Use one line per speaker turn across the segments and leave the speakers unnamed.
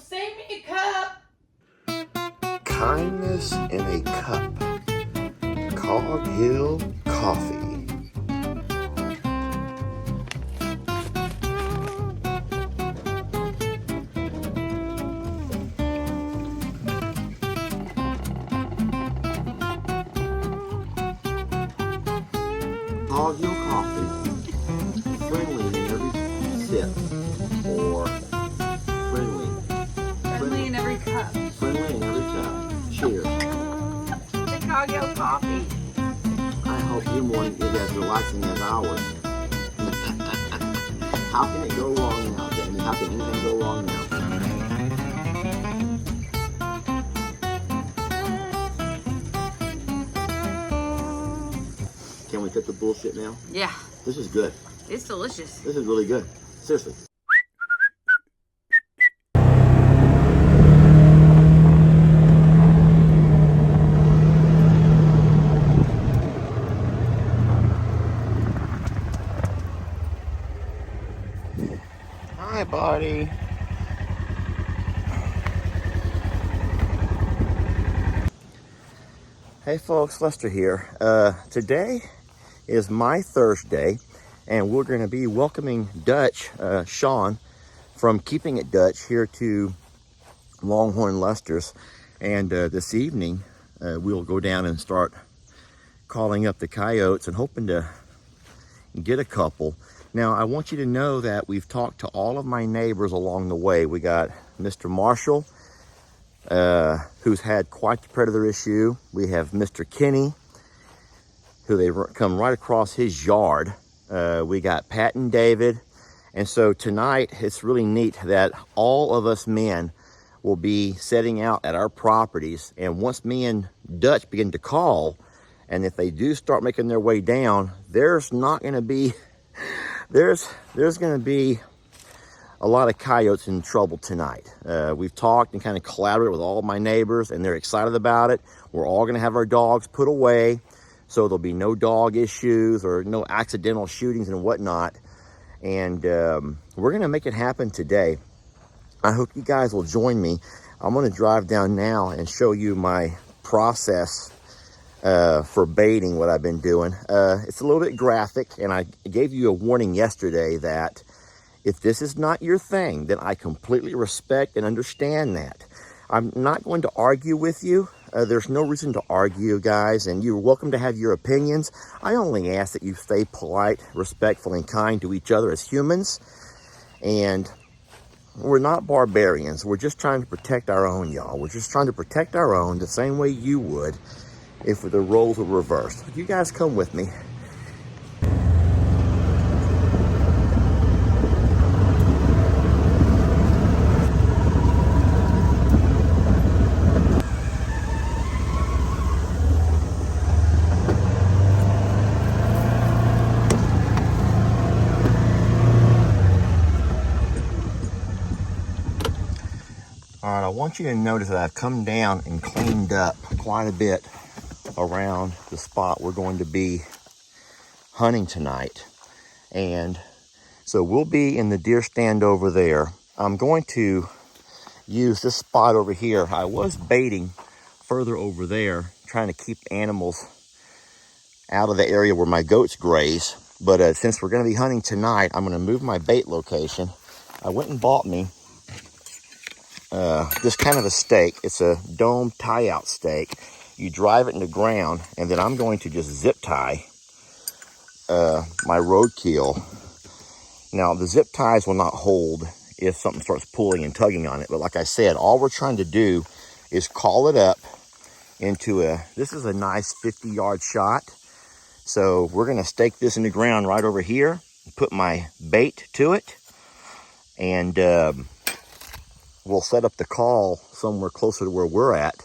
save me a cup.
Kindness in a cup. Cog Hill Coffee. Cog Hill Coffee. Friendly in every sip. Or friendly.
Friendly in every cup.
Friendly in every cup. Cheers.
Chicago coffee.
I hope your morning is as relaxing as ours. How can it go wrong now, Jamie? How can anything go wrong now? Can we cut the bullshit now?
Yeah,
This is good.
it's delicious.
This is really good. Seriously. Hi, buddy. Hey, folks, Lester here. Today is my Thursday, and we're going to be welcoming Dutch, Sean, from Keeping It Dutch here to Longhorn Lester's. And this evening, we'll go down and start calling up the coyotes and hoping to get a couple. Now, I want you to know that we've talked to all of my neighbors along the way. We got Mr. Marshall, who's had quite the predator issue. We have Mr. Kenny, who they come right across his yard. We got Pat and David. And so tonight, it's really neat that all of us men will be setting out at our properties. And once me and Dutch begin to call, and if they do start making their way down, there's not going to be, there's going to be a lot of coyotes in trouble tonight. We've talked and kind of collaborated with all of my neighbors, and they're excited about it. We're all going to have our dogs put away, so there'll be no dog issues or no accidental shootings and whatnot. And we're going to make it happen today. I hope you guys will join me. I'm going to drive down now and show you my process for baiting, what I've been doing. It's a little bit graphic, and I gave you a warning yesterday that if this is not your thing, then I completely respect and understand that. I'm not going to argue with you. There's no reason to argue, guys, and you're welcome to have your opinions. I only ask that you stay polite, respectful, and kind to each other as humans. And we're not barbarians. We're just trying to protect our own, y'all. We're just trying to protect our own the same way you would if the roles were reversed. You guys come with me. All right, I want you to notice that I've come down and cleaned up quite a bit around the spot we're going to be hunting tonight. And so we'll be in the deer stand over there. I'm going to use this spot over here. I was baiting further over there, trying to keep animals out of the area where my goats graze. But since we're going to be hunting tonight, I'm going to move my bait location. I went and bought me this kind of a stake. It's a dome tie-out stake. You drive it in the ground, and then I'm going to just zip tie my roadkill. Now, the zip ties will not hold if something starts pulling and tugging on it. But like I said, all we're trying to do is call it up into this is a nice 50-yard shot. So we're going to stake this in the ground right over here, put my bait to it, and we'll set up the call somewhere closer to where we're at.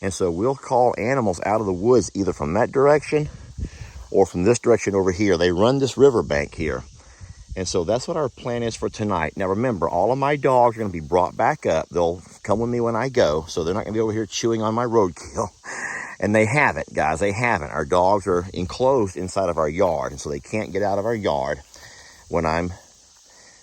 And so we'll call animals out of the woods either from that direction or from this direction over here. They run this riverbank here. And so that's what our plan is for tonight. Now remember, all of my dogs are going to be brought back up. They'll come with me when I go, so they're not going to be over here chewing on my roadkill. And they haven't, guys, they haven't. Our dogs are enclosed inside of our yard, and so they can't get out of our yard when I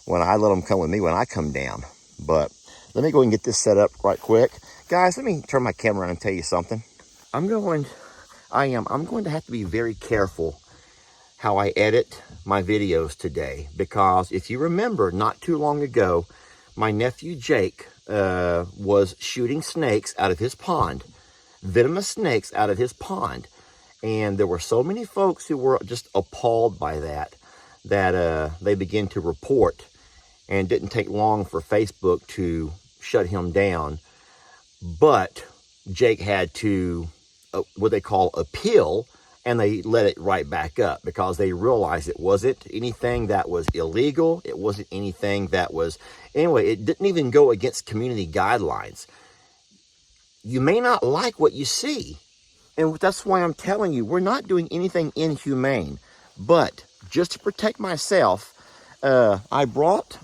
let them come with me when I come down. But Let me go and get this set up right quick. Guys, let me turn my camera around and tell you something. I'm going to have to be very careful how I edit my videos today, because if you remember, not too long ago, my nephew Jake was shooting snakes out of his pond, venomous snakes out of his pond. And there were so many folks who were just appalled by that they began to report, and it didn't take long for Facebook to shut him down. But Jake had to, what they call appeal, and they let it right back up because they realized it wasn't anything that was illegal. It wasn't anything that was, anyway, it didn't even go against community guidelines. You may not like what you see. And that's why I'm telling you, we're not doing anything inhumane. But just to protect myself, I brought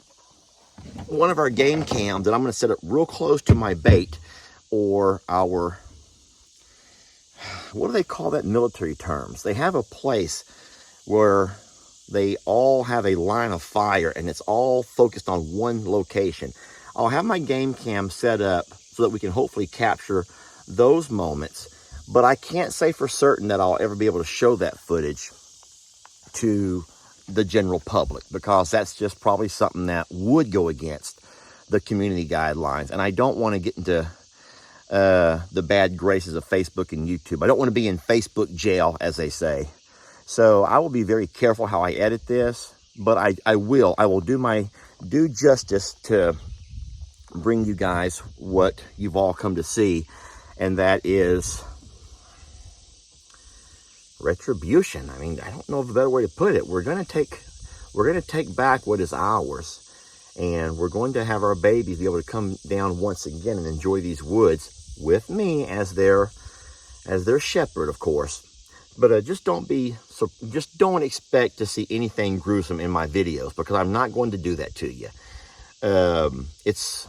one of our game cams that I'm going to set up real close to my bait, or our, what do they call that in military terms? They have a place where they all have a line of fire and it's all focused on one location. I'll have my game cam set up so that we can hopefully capture those moments. But I can't say for certain that I'll ever be able to show that footage to the general public, because that's just probably something that would go against the community guidelines. And I don't want to get into the bad graces of Facebook and YouTube. I don't want to be in Facebook jail, as they say. So I will be very careful how I edit this, but I will do my due justice to bring you guys what you've all come to see, and that is retribution. I mean, I don't know of a better way to put it. We're going to take back what is ours, and we're going to have our babies be able to come down once again and enjoy these woods with me as their shepherd, of course. But just don't expect to see anything gruesome in my videos, because I'm not going to do that to you. It's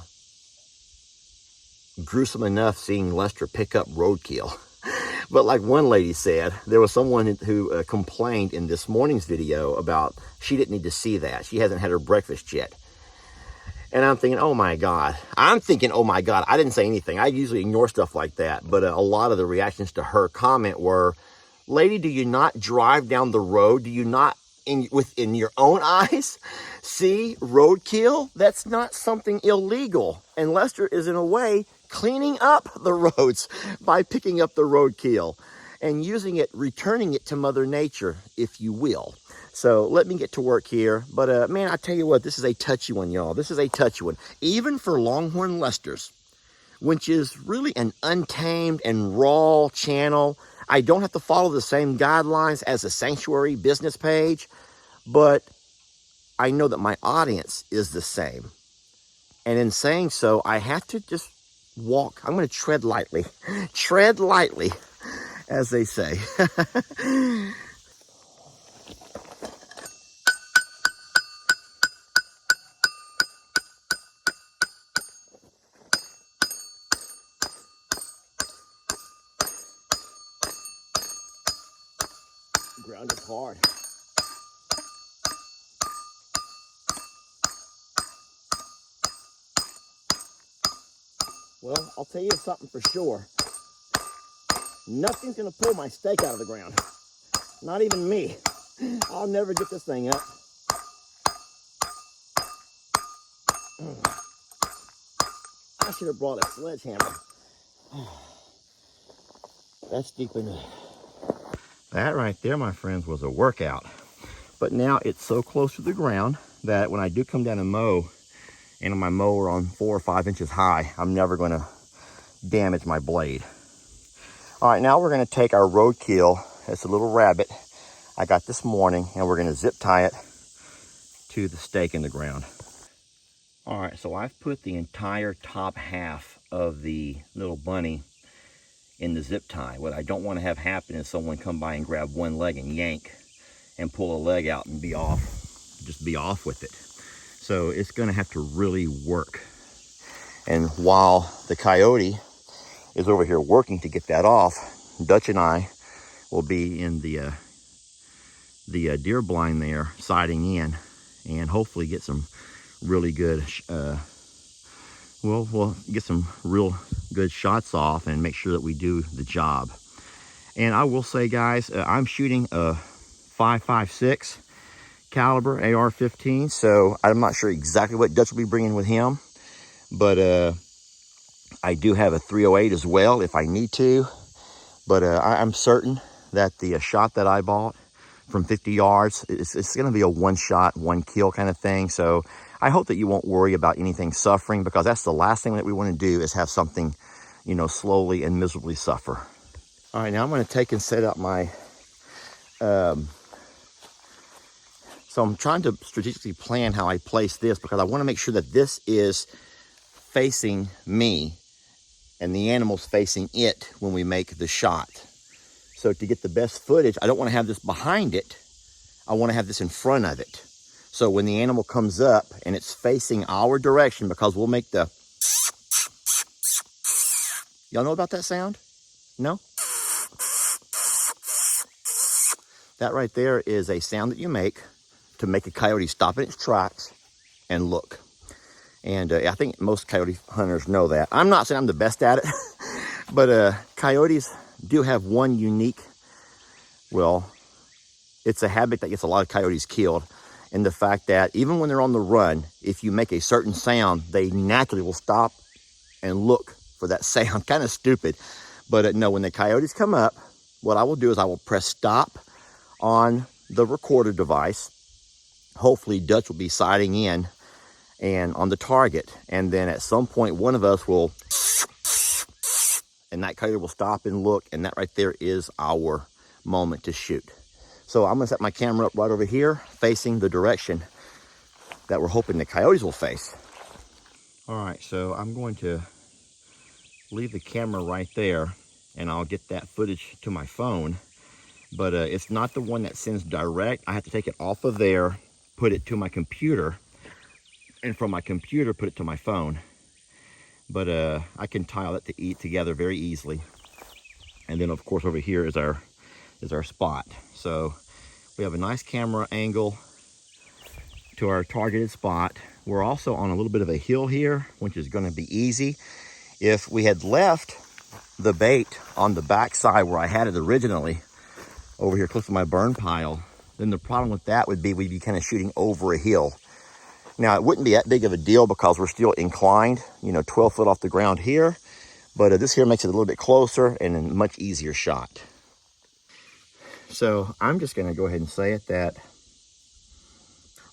gruesome enough seeing Lester pick up roadkill. But like one lady said, there was someone who complained in this morning's video about she didn't need to see that. She hasn't had her breakfast yet. And I'm thinking, oh my God. I didn't say anything. I usually ignore stuff like that. But a lot of the reactions to her comment were, lady, do you not drive down the road? Do you not, within your own eyes, see roadkill? That's not something illegal. And Lester is, in a way, cleaning up the roads by picking up the roadkill and using it, returning it to Mother Nature, if you will. So let me get to work here. But man, I tell you what, this is a touchy one, y'all. This is a touchy one. Even for Longhorn Lesters, which is really an untamed and raw channel. I don't have to follow the same guidelines as a sanctuary business page, but I know that my audience is the same. And in saying so, I have to just walk. I'm going to tread lightly. Tread lightly, as they say. Ground is hard. Well, I'll tell you something for sure. Nothing's going to pull my stake out of the ground. Not even me. I'll never get this thing up. I should have brought a sledgehammer. That's deep enough. That right there, my friends, was a workout. But now it's so close to the ground that when I do come down and mow, and my mower on 4 or 5 inches high, I'm never going to damage my blade. All right, now we're going to take our roadkill. It's a little rabbit I got this morning, and we're going to zip tie it to the stake in the ground. All right, so I've put the entire top half of the little bunny in the zip tie. What I don't want to have happen is someone come by and grab one leg and yank and pull a leg out and be off, just be off with it. So it's going to have to really work. And while the coyote is over here working to get that off, Dutch and I will be in the deer blind there, siding in, and hopefully get some really good we'll get some real good shots off and make sure that we do the job. And I will say, guys, I'm shooting a 5.56 caliber AR-15, so I'm not sure exactly what Dutch will be bringing with him, but I do have a 308 as well if I need to. But I'm certain that the shot that I bought from 50 yards, it's going to be a one shot, one kill kind of thing. So I hope that you won't worry about anything suffering, because that's the last thing that we want to do, is have something, you know, slowly and miserably suffer. All right, now I'm going to take and set up my, so I'm trying to strategically plan how I place this, because I want to make sure that this is facing me and the animal's facing it when we make the shot. So to get the best footage, I don't want to have this behind it. I want to have this in front of it. So when the animal comes up and it's facing our direction, because we'll make the, y'all know about that sound? No? That right there is a sound that you make to make a coyote stop in its tracks and look. And I think most coyote hunters know that. I'm not saying I'm the best at it, but coyotes do have one unique, well, it's a habit that gets a lot of coyotes killed. And the fact that even when they're on the run, if you make a certain sound, they naturally will stop and look for that sound. Kind of stupid. But no, when the coyotes come up, what I will do is I will press stop on the recorder device. Hopefully Dutch will be sighting in and on the target. And then at some point, one of us will, and that coyote will stop and look. And that right there is our moment to shoot. So I'm gonna set my camera up right over here, facing the direction that we're hoping the coyotes will face. All right, so I'm going to leave the camera right there, and I'll get that footage to my phone. But it's not the one that sends direct. I have to take it off of there, put it to my computer, and from my computer, put it to my phone. But I can tile it together very easily. And then of course over here is our spot. So we have a nice camera angle to our targeted spot. We're also on a little bit of a hill here, which is going to be easy. If we had left the bait on the back side where I had it originally, over here close to my burn pile, then the problem with that would be we'd be kind of shooting over a hill. Now, it wouldn't be that big of a deal because we're still inclined, 12 foot off the ground here. But this here makes it a little bit closer and a much easier shot. So I'm just going to go ahead and say it that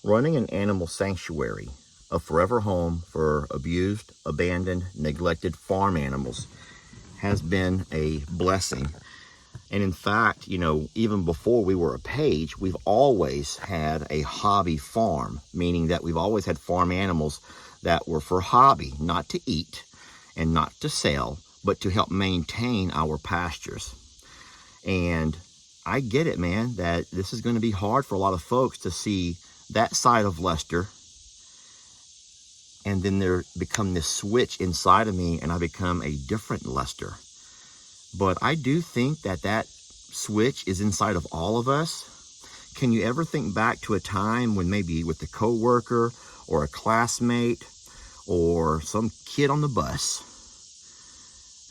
running an animal sanctuary, a forever home for abused, abandoned, neglected farm animals, has been a blessing. And in fact, even before we were a page, we've always had a hobby farm, meaning that we've always had farm animals that were for hobby, not to eat and not to sell, but to help maintain our pastures. And I get it, man, that this is going to be hard for a lot of folks to see that side of Lester, and then there become this switch inside of me and I become a different Lester. But I do think that switch is inside of all of us. Can you ever think back to a time when maybe with a coworker or a classmate or some kid on the bus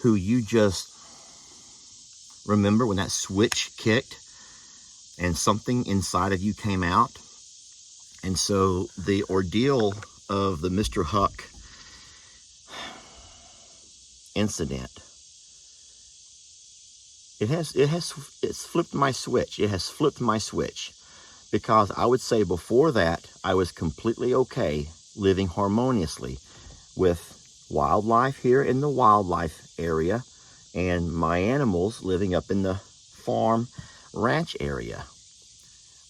who you just remember when that switch kicked and something inside of you came out? And so the ordeal of the Mr. Huck incident, it's flipped my switch. It has flipped my switch, because I would say before that, I was completely okay living harmoniously with wildlife here in the wildlife area and my animals living up in the farm ranch area.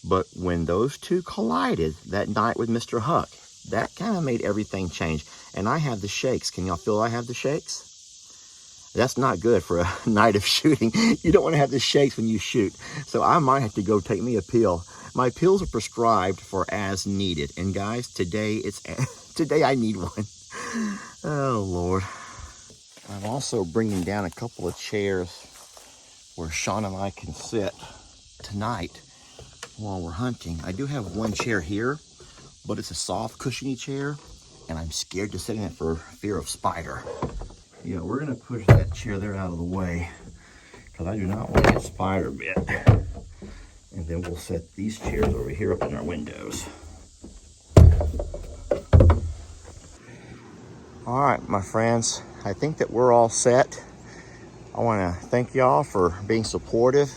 But when those two collided that night with Mr. Huck, that kind of made everything change. And I have the shakes. Can y'all feel I have the shakes? That's not good for a night of shooting. You don't want to have the shakes when you shoot. So I might have to go take me a pill. My pills are prescribed for as needed. And guys, today I need one. Oh, Lord. I'm also bringing down a couple of chairs where Sean and I can sit tonight while we're hunting. I do have one chair here, but it's a soft, cushiony chair. and I'm scared to sit in it for fear of spider. Yeah, we're gonna push that chair there out of the way because I do not want to get spider bit. And then we'll set these chairs over here up in our windows. All right, my friends, I think that we're all set. I want to thank y'all for being supportive,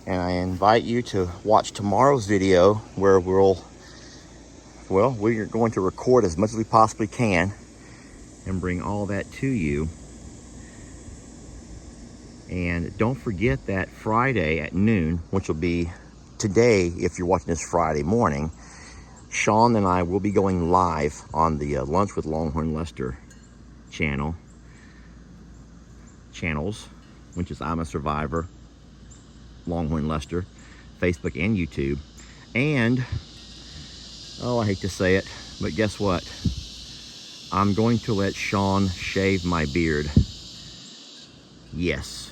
and I invite you to watch tomorrow's video where we're going to record as much as we possibly can and bring all that to you. And don't forget that Friday at noon, which will be today if you're watching this Friday morning, Sean and I will be going live on the Lunch with Longhorn Lester channels, which is I'm a Survivor, Longhorn Lester, Facebook and YouTube. And, oh, I hate to say it, but guess what? I'm going to let Sean shave my beard. Yes.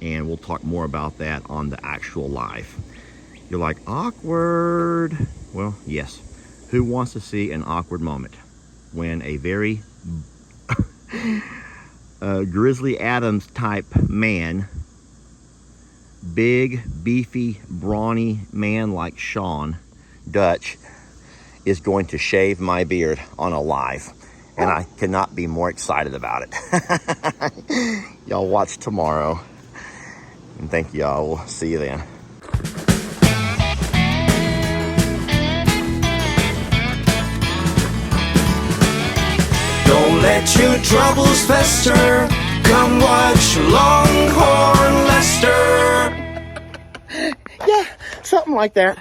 And we'll talk more about that on the actual live. You're like, awkward. Well, yes. Who wants to see an awkward moment when a very Grizzly Adams type man, big, beefy, brawny man like Sean Dutch, is going to shave my beard on a live? And I cannot be more excited about it. Y'all watch tomorrow. And thank y'all. We'll see you then.
Don't let your troubles fester. Come watch Longhorn Lester.
Yeah, something like that.